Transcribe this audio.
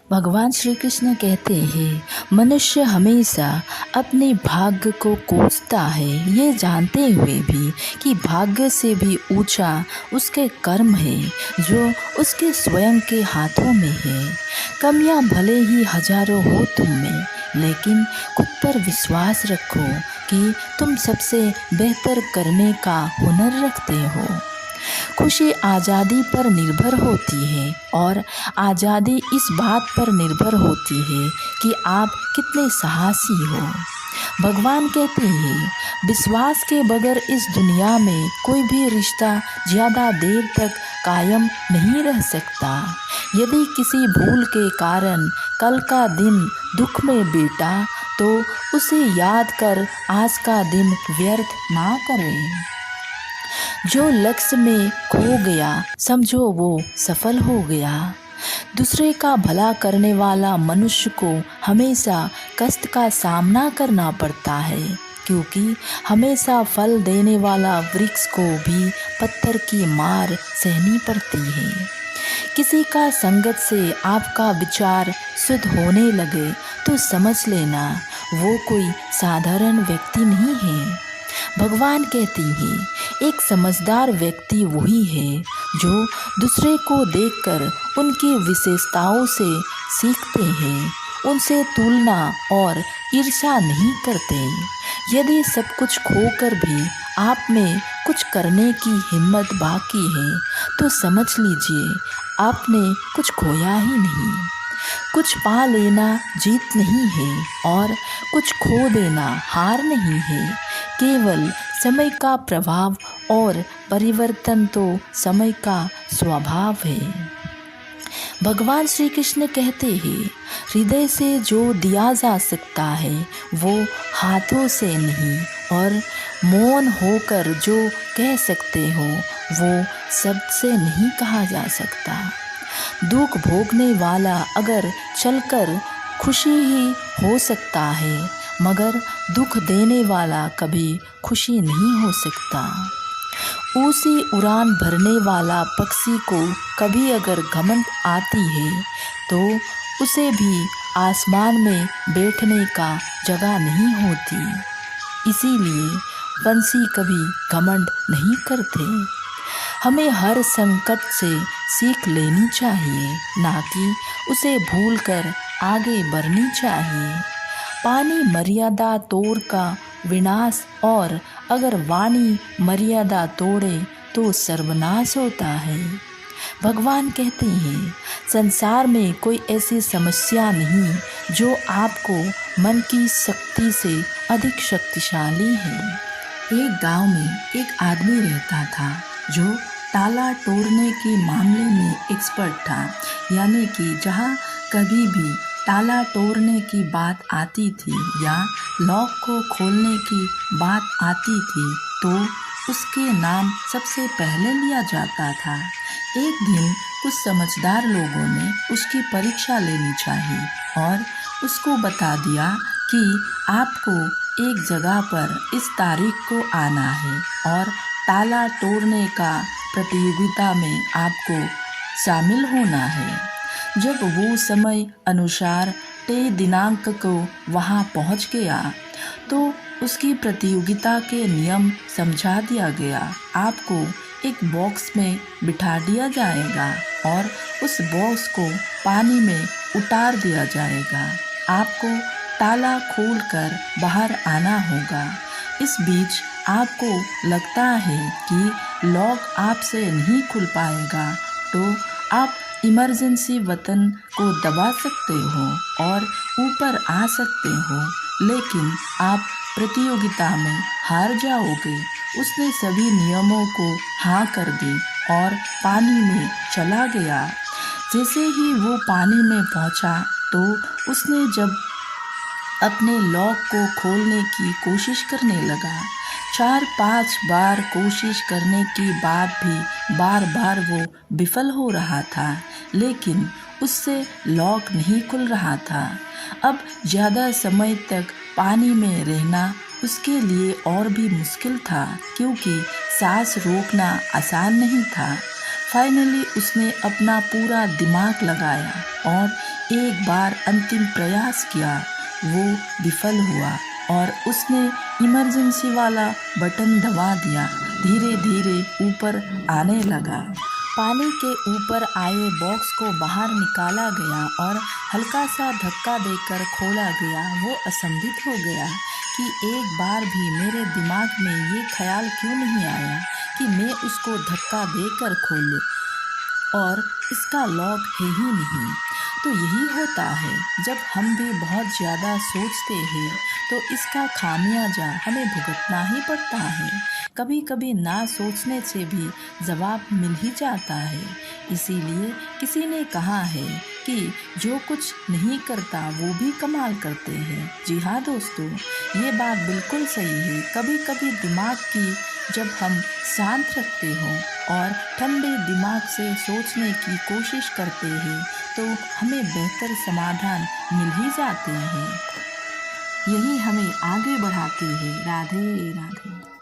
भगवान श्री कृष्ण कहते हैं, मनुष्य हमेशा अपने भाग्य को कोसता है, ये जानते हुए भी कि भाग्य से भी ऊंचा उसके कर्म है जो उसके स्वयं के हाथों में है। कमियां भले ही हजारों हो तुम में, लेकिन खुद पर विश्वास रखो कि तुम सबसे बेहतर करने का हुनर रखते हो। खुशी आज़ादी पर निर्भर होती है और आज़ादी इस बात पर निर्भर होती है कि आप कितने साहसी हो। भगवान कहते हैं, विश्वास के बगैर इस दुनिया में कोई भी रिश्ता ज़्यादा देर तक कायम नहीं रह सकता। यदि किसी भूल के कारण कल का दिन दुख में बीता, तो उसे याद कर आज का दिन व्यर्थ ना करें। जो लक्ष्य में खो गया, समझो वो सफल हो गया। दूसरे का भला करने वाला मनुष्य को हमेशा कष्ट का सामना करना पड़ता है, क्योंकि हमेशा फल देने वाला वृक्ष को भी पत्थर की मार सहनी पड़ती है। किसी का संगत से आपका विचार शुद्ध होने लगे तो समझ लेना वो कोई साधारण व्यक्ति नहीं है। भगवान कहती है, एक समझदार व्यक्ति वही है जो दूसरे को देखकर उनकी विशेषताओं से सीखते हैं, उनसे तुलना और ईर्ष्या नहीं करते। यदि सब कुछ खोकर भी आप में कुछ करने की हिम्मत बाकी है, तो समझ लीजिए आपने कुछ खोया ही नहीं। कुछ पा लेना जीत नहीं है और कुछ खो देना हार नहीं है। केवल समय का प्रभाव और परिवर्तन तो समय का स्वभाव है। भगवान श्री कृष्ण कहते हैं, हृदय से जो दिया जा सकता है वो हाथों से नहीं, और मौन होकर जो कह सकते हो वो शब्द से नहीं कहा जा सकता। दुख भोगने वाला अगर चलकर खुशी ही हो सकता है, मगर दुख देने वाला कभी खुशी नहीं हो सकता। ऊंची उड़ान भरने वाला पक्षी को कभी अगर घमंड आती है, तो उसे भी आसमान में बैठने का जगह नहीं होती। इसीलिए पंछी कभी घमंड नहीं करते। हमें हर संकट से सीख लेनी चाहिए, ना कि उसे भूलकर आगे बढ़नी चाहिए। पानी मर्यादा तोड़ का विनाश, और अगर वाणी मर्यादा तोड़े तो सर्वनाश होता है। भगवान कहते हैं, संसार में कोई ऐसी समस्या नहीं जो आपको मन की शक्ति से अधिक शक्तिशाली है। एक गांव में एक आदमी रहता था जो ताला तोड़ने के मामले में एक्सपर्ट था, यानी कि जहाँ कभी भी ताला तोड़ने की बात आती थी या लॉक को खोलने की बात आती थी, तो उसके नाम सबसे पहले लिया जाता था। एक दिन कुछ समझदार लोगों ने उसकी परीक्षा लेनी चाहिए और उसको बता दिया कि आपको एक जगह पर इस तारीख को आना है और ताला तोड़ने का प्रतियोगिता में आपको शामिल होना है। जब वो समय अनुसार तय दिनांक को वहाँ पहुँच गया, तो उसकी प्रतियोगिता के नियम समझा दिया गया। आपको एक बॉक्स में बिठा दिया जाएगा और उस बॉक्स को पानी में उतार दिया जाएगा। आपको ताला खोलकर बाहर आना होगा। इस बीच आपको लगता है कि लॉक आपसे नहीं खुल पाएगा, तो आप इमरजेंसी बटन को दबा सकते हो और ऊपर आ सकते हो, लेकिन आप प्रतियोगिता में हार जाओगे। उसने सभी नियमों को हाँ कर दी और पानी में चला गया। जैसे ही वो पानी में पहुंचा, तो उसने जब अपने लॉक को खोलने की कोशिश करने लगा। 4-5 बार कोशिश करने के बाद भी बार बार वो विफल हो रहा था, लेकिन उससे लॉक नहीं खुल रहा था। अब ज़्यादा समय तक पानी में रहना उसके लिए और भी मुश्किल था, क्योंकि सांस रोकना आसान नहीं था। फाइनली उसने अपना पूरा दिमाग लगाया और एक बार अंतिम प्रयास किया। वो विफल हुआ और उसने इमरजेंसी वाला बटन दबा दिया। धीरे धीरे ऊपर आने लगा। पानी के ऊपर आए बॉक्स को बाहर निकाला गया और हल्का सा धक्का देकर खोला गया। वो असंदिग्ध हो गया कि एक बार भी मेरे दिमाग में ये ख्याल क्यों नहीं आया कि मैं उसको धक्का देकर खोलूं, और इसका लॉक है ही नहीं। तो यही होता है, जब हम भी बहुत ज़्यादा सोचते हैं तो इसका खामियाजा हमें भुगतना ही पड़ता है। कभी कभी ना सोचने से भी जवाब मिल ही जाता है। इसीलिए किसी ने कहा है कि जो कुछ नहीं करता वो भी कमाल करते हैं। जी हाँ दोस्तों, ये बात बिल्कुल सही है। कभी कभी दिमाग की जब हम शांत रखते हो और ठंडे दिमाग से सोचने की कोशिश करते हैं तो हमें बेहतर समाधान मिल ही जाते हैं। यही हमें आगे बढ़ाते हैं। राधे राधे।